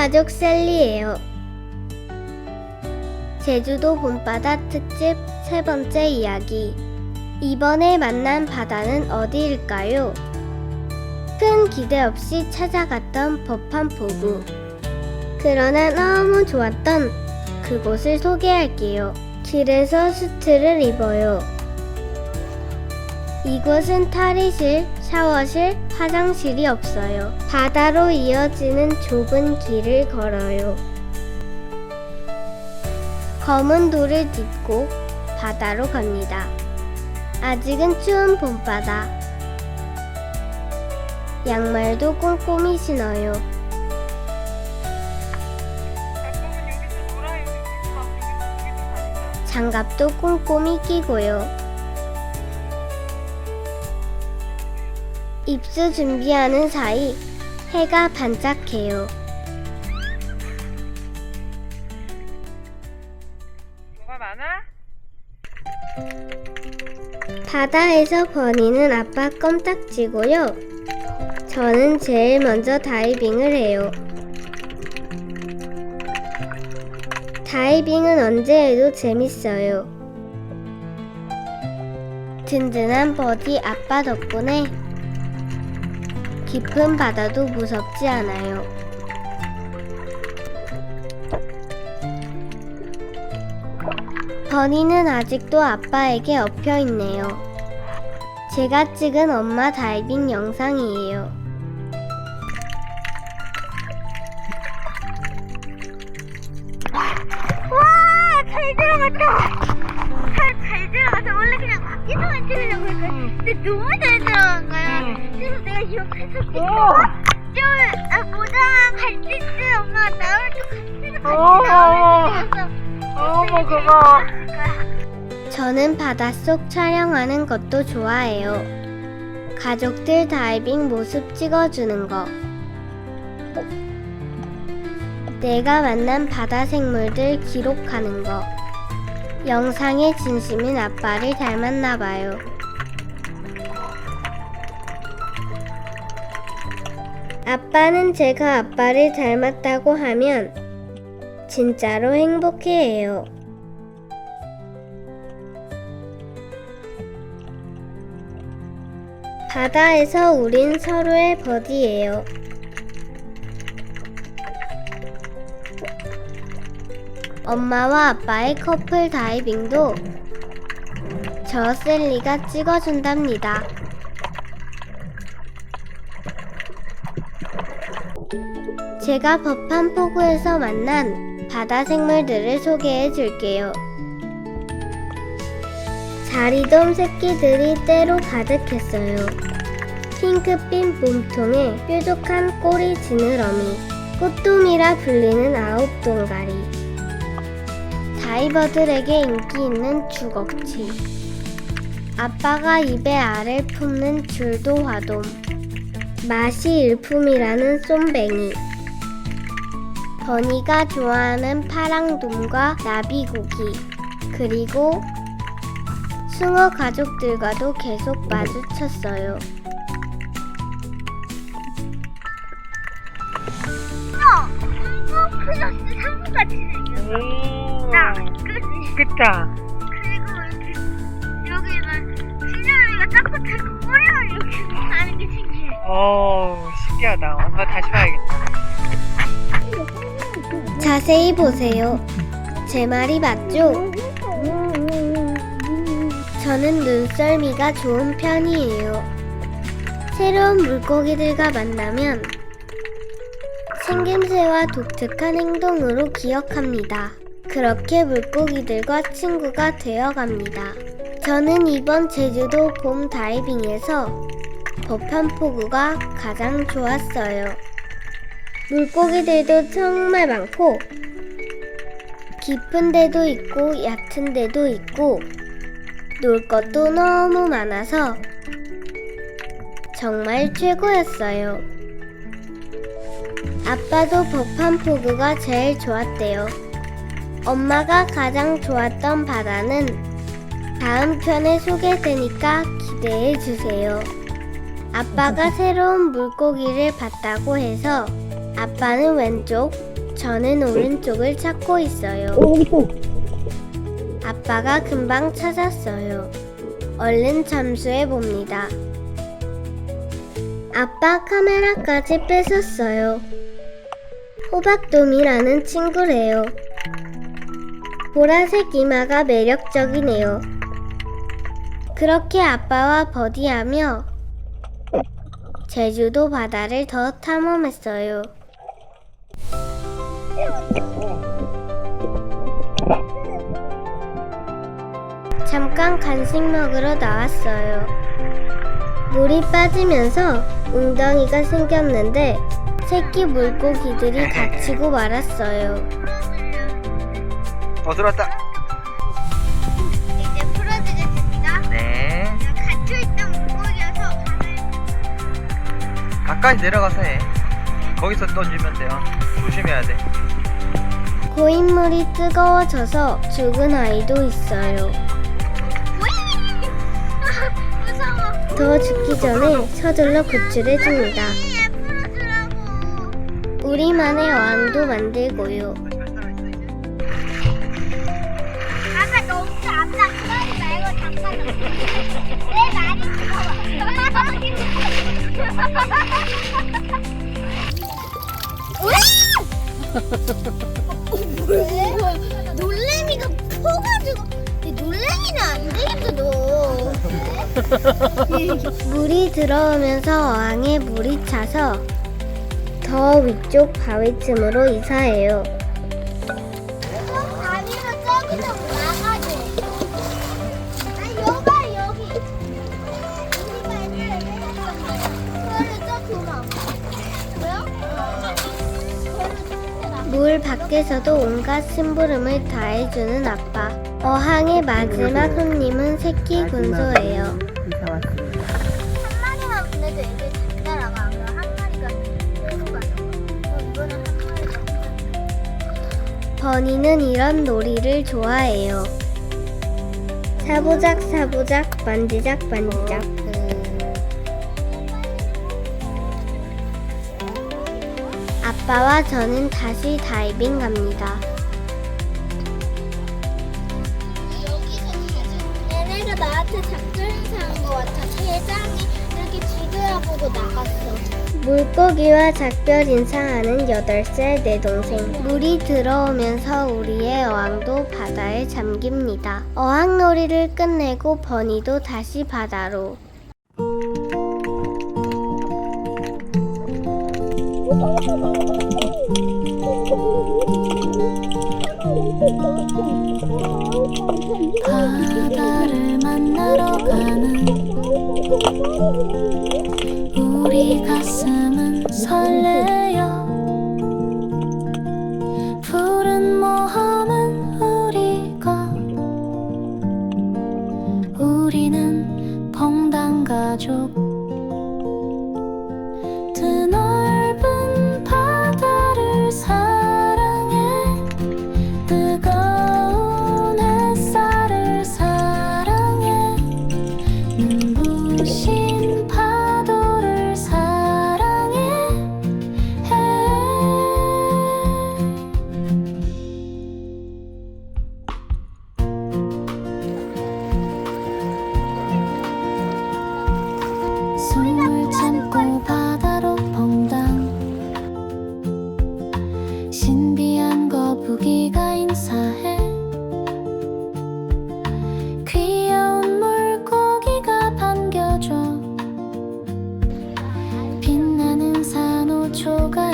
가족 셀리예요. 제주도 봄바다 특집 세 번째 이야기. 이번에 만난 바다는 어디일까요? 큰 기대 없이 찾아갔던 법한포구. 그러나 너무 좋았던 그곳을 소개할게요. 길에서 수트를 입어요. 이곳은 탈의실, 샤워실, 화장실이 없어요. 바다로 이어지는 좁은 길을 걸어요. 검은 돌을 딛고 바다로 갑니다. 아직은 추운 봄바다. 양말도 꼼꼼히 신어요. 장갑도 꼼꼼히 끼고요. 입수 준비하는 사이 해가 반짝해요. 뭐가 많아? 바다에서 버니는 아빠 껌딱지고요. 저는 제일 먼저 다이빙을 해요. 다이빙은 언제 해도 재밌어요. 든든한 버디 아빠 덕분에 깊은 바다도 무섭지 않아요. 버니는 아직도 아빠에게 엎여 있네요. 제가 찍은 엄마 다이빙 영상이에요. 잘 들어갔다. 잘 들어가서 원래 그냥 밖에서만 찍으려고 했거든. 근데 너무 잘 들어간 거야. 그래서 내가 옆에서 찍고 모장 갈 때쯤 엄마가 나올 때 같이 나올 때 어머 고마워. 저는 바닷속 촬영하는 것도 좋아해요. 가족들 다이빙 모습 찍어주는 거. 내가 만난 바다 생물들 기록하는 거. 영상에 진심인 아빠를 닮았나 봐요. 아빠는 제가 아빠를 닮았다고 하면 진짜로 행복해해요. 바다에서 우린 서로의 버디예요. 엄마와 아빠의 커플 다이빙도 저 셀리가 찍어준답니다. 제가 법한포구에서 만난 바다 생물들을 소개해 줄게요. 자리돔 새끼들이 때로 가득했어요. 핑크빛 몸통에 뾰족한 꼬리 지느러미, 꽃돔이라 불리는 아홉동가리, 다이버들에게 인기 있는 주걱치, 아빠가 입에 알을 품는 줄도화돔, 맛이 일품이라는 쏨뱅이, 버니가 좋아하는 파랑돔과 나비고기, 그리고 숭어 가족들과도 계속 마주쳤어요. 플러스 3같이 생겼어. 나 그치? 그쵸? 그리고 여기는 진열이가 짝붙이고 꼬리만 이렇게 하는 게 신기해. 신기하다. 엄마 다시 봐야겠다. 자세히 보세요. 제 말이 맞죠? 저는 눈썰미가 좋은 편이에요. 새로운 물고기들과 만나면 생김새와 독특한 행동으로 기억합니다. 그렇게 물고기들과 친구가 되어갑니다. 저는 이번 제주도 봄 다이빙에서 법한포구가 가장 좋았어요. 물고기들도 정말 많고 깊은 데도 있고 얕은 데도 있고 놀 것도 너무 많아서 정말 최고였어요. 아빠도 법한포구가 제일 좋았대요. 엄마가 가장 좋았던 바다는 다음 편에 소개되니까 기대해주세요. 아빠가 새로운 물고기를 봤다고 해서 아빠는 왼쪽, 저는 오른쪽을 찾고 있어요. 아빠가 금방 찾았어요. 얼른 잠수해 봅니다. 아빠 카메라까지 뺏었어요. 호박돔이라는 친구래요. 보라색 이마가 매력적이네요. 그렇게 아빠와 버디하며 제주도 바다를 더 탐험했어요. 잠깐 간식 먹으러 나왔어요. 물이 빠지면서 웅덩이가 생겼는데 새끼 물고기들이 다치고 말았어요. 들어왔다. 이제 풀어드렸습니다. 네. 갇혀있던 물고기여서 가까이 내려가서 해. 거기서 던지면 돼요. 조심해야 돼. 고인물이 뜨거워져서 죽은 아이도 있어요. 무서워. 더 죽기 전에 서둘러 구출해줍니다. 풀어주라고. 우리만의 어항도 만들고요. 아까 너무 아빠 그 말이 말고 잠깐 내 말이 무서워. 놀래미가 퍼가지고 놀래미는 안 되겠어 너. 물이 들어오면서 어항에 물이 차서 더 위쪽 바위 틈으로 이사해요. 다리를 저기서 나가지. 아니 여봐 여기. 그거를 저 도망. 뭐야? 물 밖에서도 온갖 심부름을 다 해주는 아빠. 어항의 마지막 손님은 새끼 군소예요. 한 마리만 보내도 애들 잘 따라가. 그럼 한 마리가 끌고 가는 거. 이거는 한 마리가. 버니는 이런 놀이를 좋아해요. 사보작 사보작 만지작 만지작. 아빠와 저는 다시 다이빙 갑니다. 여기서 얘네가 나한테 작전 행사한 것 같아. 대장이 이렇게 뒤돌아보고 나갔어. 물고기와 작별 인사하는 8살 내 동생. 물이 들어오면서 우리의 어항도 바다에 잠깁니다. 어항놀이를 끝내고 버니도 다시 바다로. 바다를 만나러 가는 우리 가슴은 설레요. 푸른 모험은 우리는 퐁당 가족. 드넓은 바다를 사랑해. 뜨거운 햇살을 사랑해. 눈부신 파도를 사랑해. 숨을 참고 바다로 퐁당. 신비한 거북이가 인사해. 귀여운 물고기가 반겨줘. 빛나는 산호초가